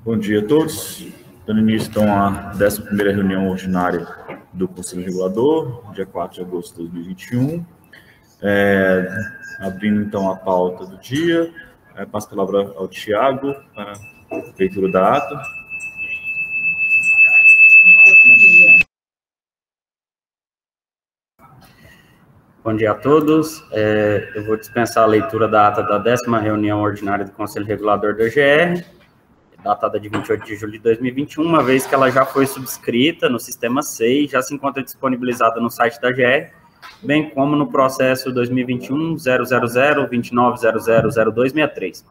Bom dia a todos. Dando início então à 11ª reunião ordinária do Conselho Regulador, dia 4 de agosto de 2021. Abrindo então a pauta do dia, passo a palavra ao Tiago para a leitura da ata. Bom dia a todos. Eu vou dispensar a leitura da ata da 10ª reunião ordinária do Conselho Regulador do AGR, datada de 28 de julho de 2021, uma vez que ela já foi subscrita no Sistema 6, já se encontra disponibilizada no site da AGR, bem como no processo 2021-000-29000263.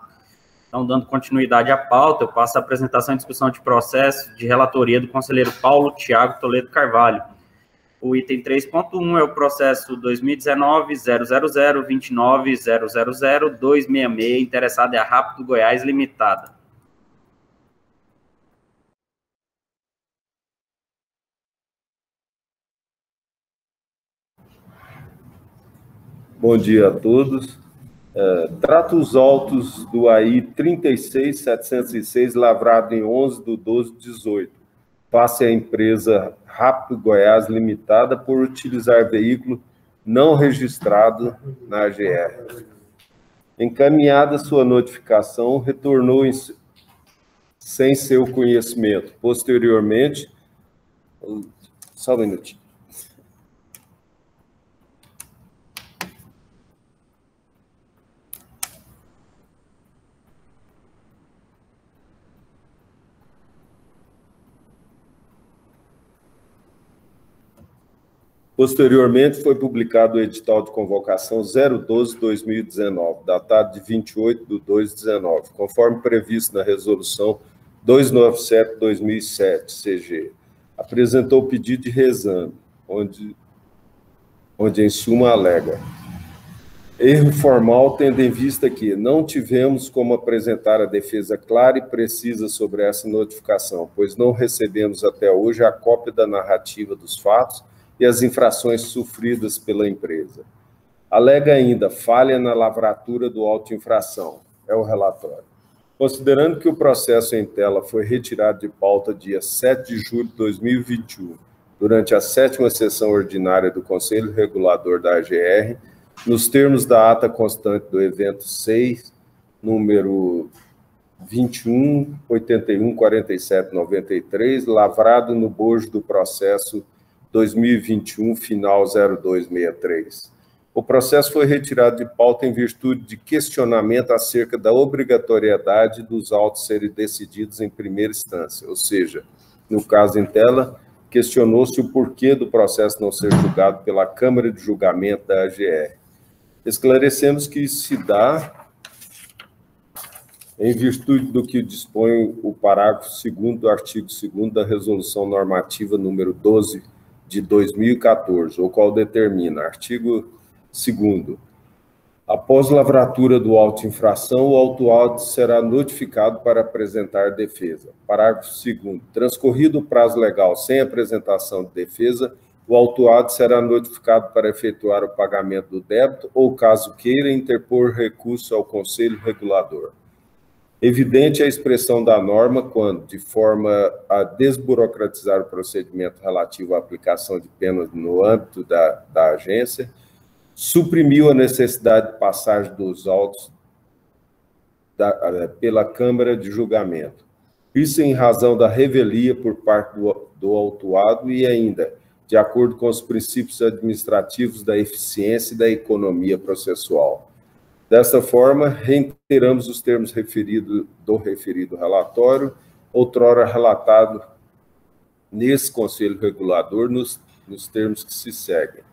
Então, dando continuidade à pauta, eu passo a apresentação e discussão de processo de relatoria do conselheiro Paulo Thiago Toledo Carvalho. O item 3.1 é o processo 2019-000-29000266, interessado é a Rápido Goiás Limitada. Bom dia a todos. Trato os autos do AI 36.706, lavrado em 11/12/18, face à empresa Rápido Goiás Limitada por utilizar veículo não registrado na AGR. Encaminhada sua notificação, retornou sem seu conhecimento. Posteriormente, só um minutinho. Posteriormente, foi publicado o edital de convocação 012/2019, datado de 28/2/19, conforme previsto na resolução 297/2007, CG. Apresentou o pedido de reexame, onde em suma alega: erro formal, tendo em vista que não tivemos como apresentar a defesa clara e precisa sobre essa notificação, pois não recebemos até hoje a cópia da narrativa dos fatos e as infrações sofridas pela empresa. Alega ainda falha na lavratura do auto de infração. É o relatório. Considerando que o processo em tela foi retirado de pauta dia 7 de julho de 2021, durante a 7ª sessão ordinária do Conselho Regulador da AGR, nos termos da ata constante do evento 6, número 21.81.47.93, lavrado no bojo do processo 2021, final 0263. O processo foi retirado de pauta em virtude de questionamento acerca da obrigatoriedade dos autos serem decididos em primeira instância, ou seja, no caso em tela, questionou-se o porquê do processo não ser julgado pela Câmara de Julgamento da AGR. Esclarecemos que isso se dá em virtude do que dispõe o parágrafo 2º do artigo 2º da Resolução Normativa número 12 de 2014, o qual determina, artigo 2º, após lavratura do auto de infração, o autuado será notificado para apresentar defesa. Parágrafo 2º, transcorrido o prazo legal sem apresentação de defesa, o autuado será notificado para efetuar o pagamento do débito ou, caso queira, interpor recurso ao Conselho Regulador. Evidente a expressão da norma quando, de forma a desburocratizar o procedimento relativo à aplicação de penas no âmbito da agência, suprimiu a necessidade de passagem dos autos pela Câmara de Julgamento. Isso em razão da revelia por parte do autuado e ainda, de acordo com os princípios administrativos da eficiência e da economia processual. Dessa forma, reiteramos os termos do referido relatório, outrora relatado nesse Conselho Regulador, nos termos que se seguem.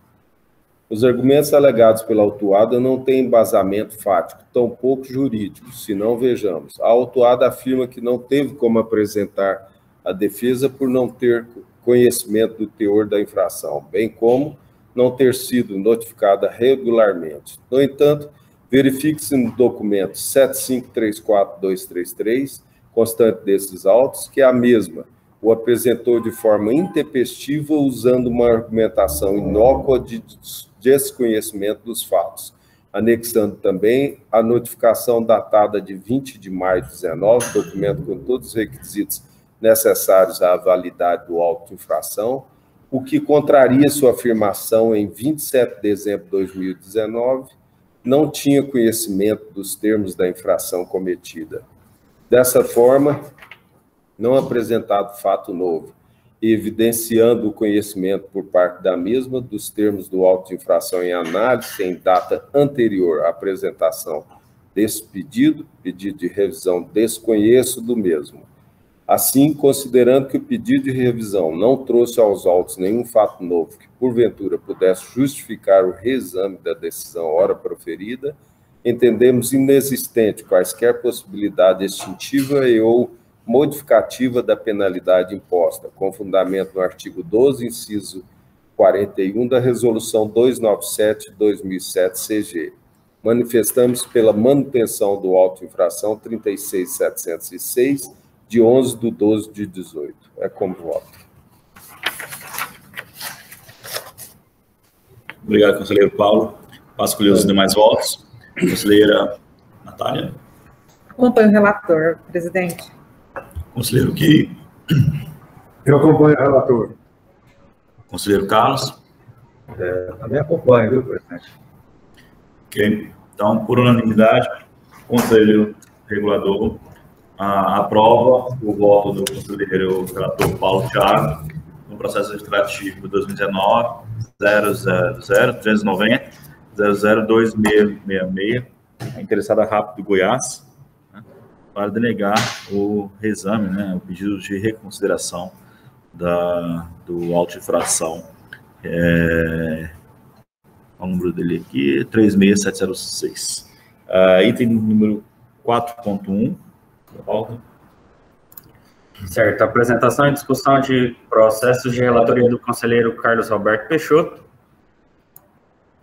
Os argumentos alegados pela autuada não têm embasamento fático, tampouco jurídico, se não vejamos. A autuada afirma que não teve como apresentar a defesa por não ter conhecimento do teor da infração, bem como não ter sido notificada regularmente. No entanto, verifique-se no documento 7534233, constante desses autos, que a mesma o apresentou de forma intempestiva, usando uma argumentação inócua de desconhecimento dos fatos, anexando também a notificação datada de 20 de maio de 19, documento com todos os requisitos necessários à validade do auto de infração, o que contraria sua afirmação em 27 de dezembro de 2019, não tinha conhecimento dos termos da infração cometida. Dessa forma, não apresentado fato novo, evidenciando o conhecimento por parte da mesma dos termos do auto de infração em análise em data anterior à apresentação desse pedido de revisão, desconheço do mesmo. Assim, considerando que o pedido de revisão não trouxe aos autos nenhum fato novo que, porventura, pudesse justificar o reexame da decisão ora proferida, entendemos inexistente quaisquer possibilidade extintiva e ou modificativa da penalidade imposta, com fundamento no artigo 12, inciso 41 da Resolução 297/2007 CG. Manifestamos pela manutenção do auto de infração 36.706, de 11 de 12 de 18. É como voto. Obrigado, conselheiro Paulo. Passo a escolher os demais votos. Conselheira Natália. Acompanho o relator, presidente. Conselheiro Kiri. Eu acompanho o relator. Conselheiro Carlos. Também acompanho, viu, presidente? Ok. Então, por unanimidade, o conselheiro regulador aprova o voto do conselheiro relator Paulo Thiago no processo administrativo 2019-00390-002666, a interessada rápido do Goiás, né, para denegar o reexame, né, o pedido de reconsideração do auto de infração. O número dele aqui, 36706. Item número 4.1. Certo. Apresentação e discussão de processos de relatoria do conselheiro Carlos Roberto Peixoto.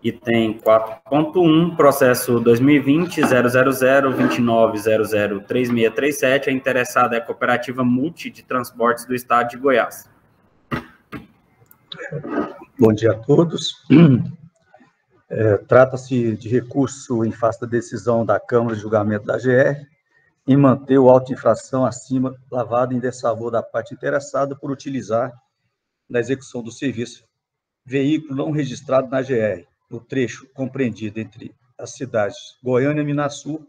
Item 4.1, processo 2020-000-2900-3637. A interessada é a Cooperativa Multi de Transportes do Estado de Goiás. Bom dia a todos. Trata-se de recurso em face da decisão da Câmara de Julgamento da GR em manter o auto de infração acima lavado em desfavor da parte interessada por utilizar na execução do serviço veículo não registrado na GR, no trecho compreendido entre as cidades Goiânia e Minasul,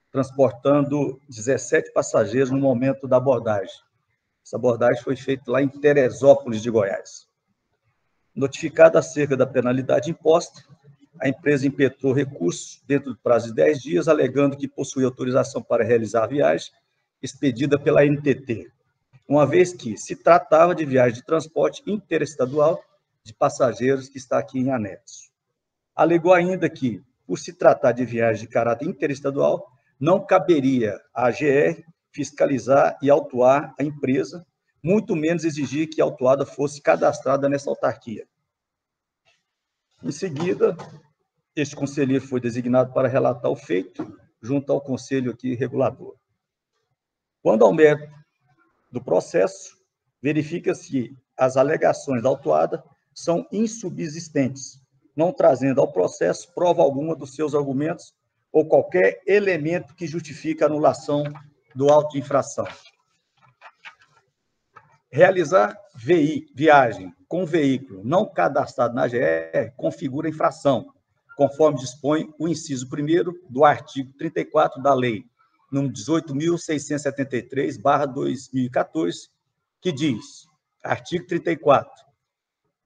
transportando 17 passageiros no momento da abordagem. Essa abordagem foi feita lá em Teresópolis de Goiás. Notificada acerca da penalidade imposta, a empresa impetrou recurso dentro do prazo de 10 dias, alegando que possui autorização para realizar a viagem expedida pela NTT, uma vez que se tratava de viagem de transporte interestadual de passageiros, que está aqui em anexo. Alegou ainda que, por se tratar de viagem de caráter interestadual, não caberia à GR fiscalizar e autuar a empresa, muito menos exigir que a autuada fosse cadastrada nessa autarquia. Em seguida, este conselheiro foi designado para relatar o feito junto ao conselho aqui regulador. Quando ao mérito do processo, verifica-se as alegações da autuada são insubsistentes, não trazendo ao processo prova alguma dos seus argumentos ou qualquer elemento que justifique a anulação do auto de infração. Realizar viagem com veículo não cadastrado na GR configura infração, conforme dispõe o inciso 1º do artigo 34 da Lei número 18.673/2014, que diz, artigo 34,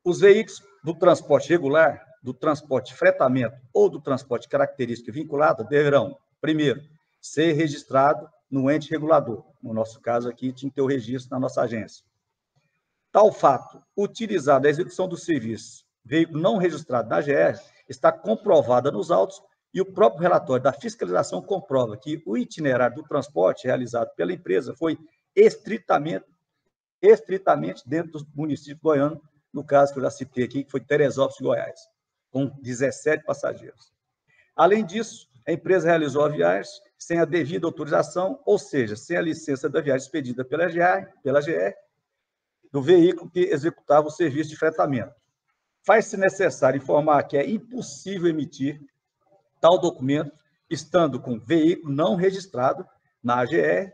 os veículos do transporte regular, do transporte de fretamento ou do transporte característico vinculado deverão, primeiro, ser registrado no ente regulador. No nosso caso aqui, tinha que ter o registro na nossa agência. Tal fato, utilizado a execução do serviço, veículo não registrado na GR, está comprovada nos autos e o próprio relatório da fiscalização comprova que o itinerário do transporte realizado pela empresa foi estritamente dentro do município goiano, no caso que eu já citei aqui, que foi Teresópolis, Goiás, com 17 passageiros. Além disso, a empresa realizou a viagem sem a devida autorização, ou seja, sem a licença da viagem expedida pela GR, do veículo que executava o serviço de fretamento. Faz-se necessário informar que é impossível emitir tal documento, estando com veículo não registrado na AGR,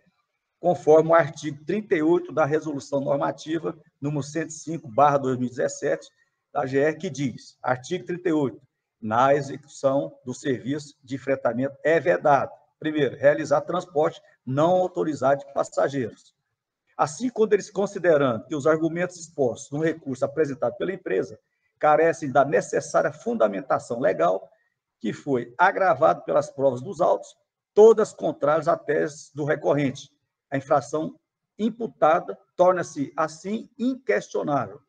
conforme o artigo 38 da Resolução Normativa número 105/2017 da AGR, que diz, artigo 38, na execução do serviço de fretamento é vedado, primeiro, realizar transporte não autorizado de passageiros. Assim, quando eles considerando que os argumentos expostos no recurso apresentado pela empresa carecem da necessária fundamentação legal, que foi agravado pelas provas dos autos, todas contrárias à tese do recorrente. A infração imputada torna-se, assim, inquestionável.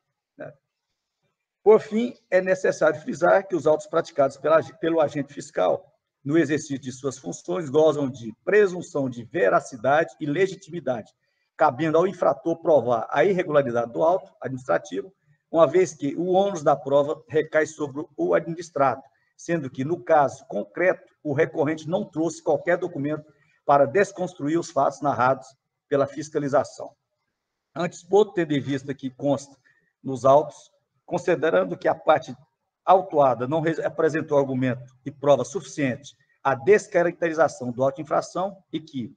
Por fim, é necessário frisar que os autos praticados pelo agente fiscal no exercício de suas funções gozam de presunção de veracidade e legitimidade, cabendo ao infrator provar a irregularidade do auto administrativo, uma vez que o ônus da prova recai sobre o administrado, sendo que, no caso concreto, o recorrente não trouxe qualquer documento para desconstruir os fatos narrados pela fiscalização. Antes, por ter de vista que consta nos autos, considerando que a parte autuada não apresentou argumento e prova suficiente à descaracterização do auto de infração e que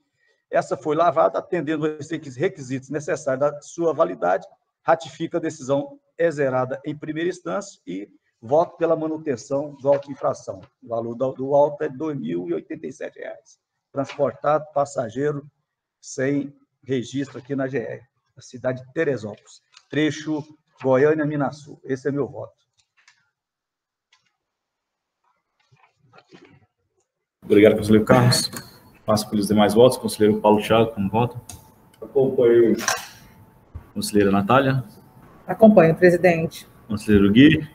essa foi lavada, atendendo aos requisitos necessários da sua validade, ratifica a decisão exerada em primeira instância e voto pela manutenção do auto de infração. O valor do auto é R$ 2.087. Transportado passageiro sem registro aqui na GR, na cidade de Teresópolis, trecho Goiânia-Minasul. Esse é meu voto. Obrigado, conselheiro Carlos. Passo pelos demais votos. Conselheiro Paulo Thiago, como vota? Acompanho. Conselheira Natália? Acompanho, presidente. Conselheiro Gui?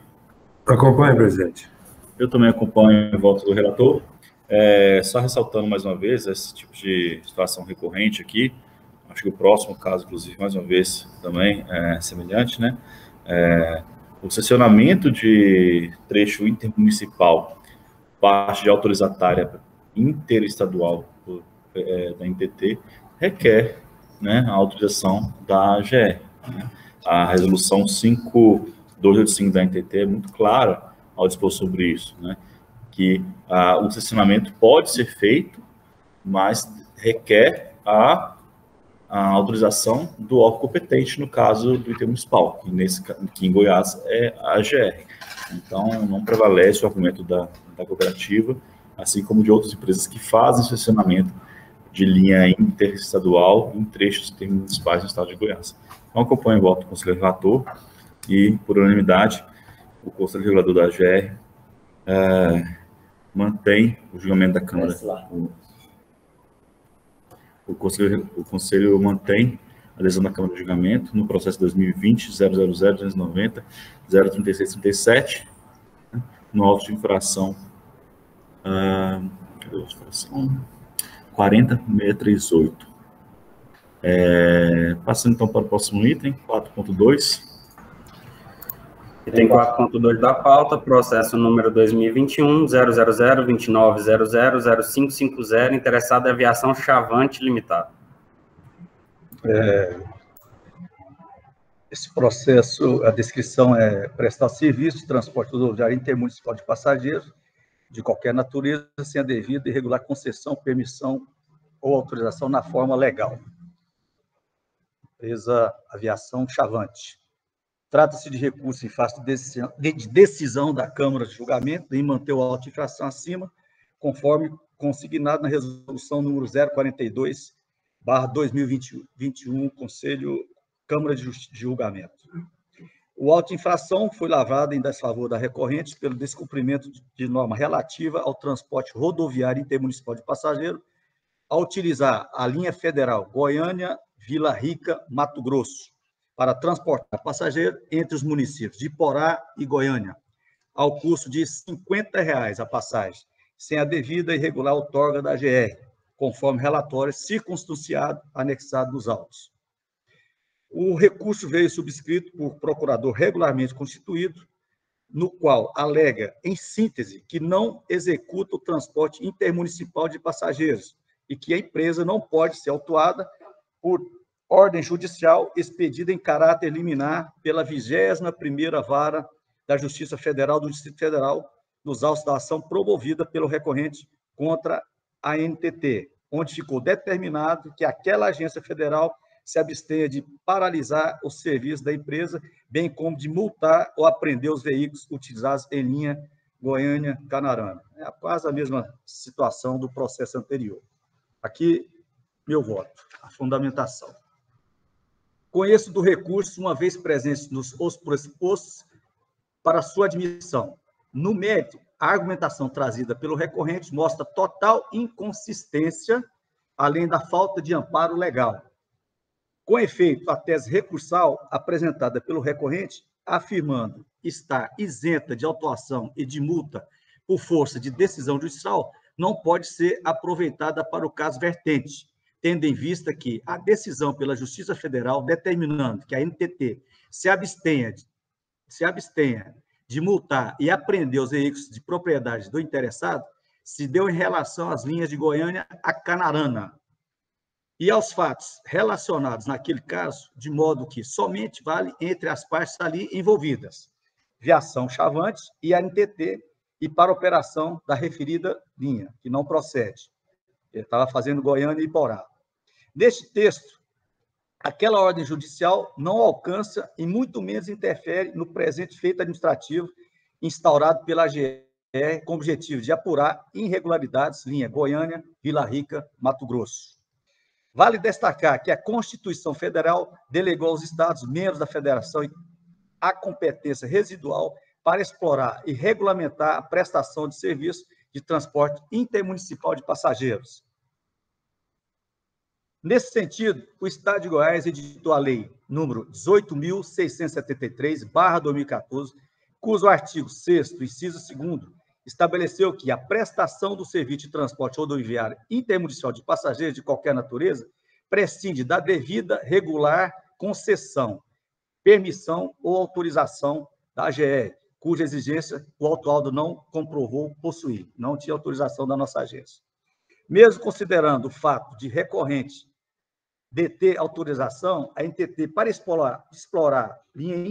Acompanho, presidente. Eu também acompanho o voto do relator. Só ressaltando mais uma vez esse tipo de situação recorrente aqui, acho que o próximo caso, inclusive, mais uma vez, também é semelhante, né? O cessionamento de trecho intermunicipal, parte de autorizatária interestadual da NTT, requer, né, a autorização da AGR. Né? A resolução 5285 da NTT é muito clara ao dispor sobre isso, né? Que o cessionamento pode ser feito, mas requer a autorização do órgão competente, no caso do intermunicipal, que em Goiás é a AGR. Então, não prevalece o argumento da cooperativa, assim como de outras empresas que fazem cessionamento de linha interestadual em trechos intermunicipais do estado de Goiás. Então, acompanho o voto do conselheiro relator e, por unanimidade, o Conselho Regulador da AGR mantém o julgamento da Câmara. O Conselho mantém a decisão da Câmara de julgamento no processo 2020-000-290-03637, no auto de infração 40638. Passando então para o próximo item, 4.2. Item 4.2 da pauta, processo número 2021-000-2900-0550, interessado em aviação Chavante Limitada. Esse processo, a descrição é prestar serviço de transporte rodoviário intermunicipal de passageiros de qualquer natureza, sem a devida e regular concessão, permissão ou autorização na forma legal. Empresa Aviação Chavante. Trata-se de recurso em face de decisão da Câmara de Julgamento em manter o auto de infração acima, conforme consignado na resolução número 042/2021, Conselho Câmara de Julgamento. O auto de infração foi lavrado em desfavor da recorrente pelo descumprimento de norma relativa ao transporte rodoviário intermunicipal de passageiro, ao utilizar a linha federal Goiânia-Vila Rica, Mato Grosso, para transportar passageiro entre os municípios de Iporá e Goiânia, ao custo de R$ 50 a passagem, sem a devida e regular outorga da AGR, conforme relatório circunstanciado anexado nos autos. O recurso veio subscrito por procurador regularmente constituído, no qual alega, em síntese, que não executa o transporte intermunicipal de passageiros e que a empresa não pode ser autuada por ordem judicial expedida em caráter liminar pela 21ª Vara da Justiça Federal do Distrito Federal, nos autos da ação promovida pelo recorrente contra a NTT, onde ficou determinado que aquela agência federal se abstenha de paralisar o serviço da empresa, bem como de multar ou apreender os veículos utilizados em linha Goiânia-Canarana. É quase a mesma situação do processo anterior. Aqui, meu voto, a fundamentação. Conheço do recurso, uma vez presente nos pressupostos, para sua admissão. No mérito, a argumentação trazida pelo recorrente mostra total inconsistência, além da falta de amparo legal. Com efeito, a tese recursal apresentada pelo recorrente, afirmando estar isenta de autuação e de multa por força de decisão judicial, não pode ser aproveitada para o caso vertente, tendo em vista que a decisão pela Justiça Federal determinando que a NTT se abstenha de multar e apreender os veículos de propriedade do interessado, se deu em relação às linhas de Goiânia a Canarana e aos fatos relacionados naquele caso, de modo que somente vale entre as partes ali envolvidas, Viação Chavante e a NTT, e para a operação da referida linha, que não procede. Ele estava fazendo Goiânia e Iporá. Neste texto, aquela ordem judicial não alcança e muito menos interfere no presente feito administrativo instaurado pela AGR com o objetivo de apurar irregularidades, linha Goiânia, Vila Rica, Mato Grosso. Vale destacar que a Constituição Federal delegou aos Estados, membros da Federação, a competência residual para explorar e regulamentar a prestação de serviço de transporte intermunicipal de passageiros. Nesse sentido, o Estado de Goiás editou a Lei número 18.673/2014, cujo artigo 6º, inciso 2º, estabeleceu que a prestação do serviço de transporte rodoviário intermunicipal de passageiros de qualquer natureza prescinde da devida, regular concessão, permissão ou autorização da AGR, cuja exigência o autuado não comprovou possuir, não tinha autorização da nossa agência. Mesmo considerando o fato de recorrente deter autorização, a NTT, para explorar linha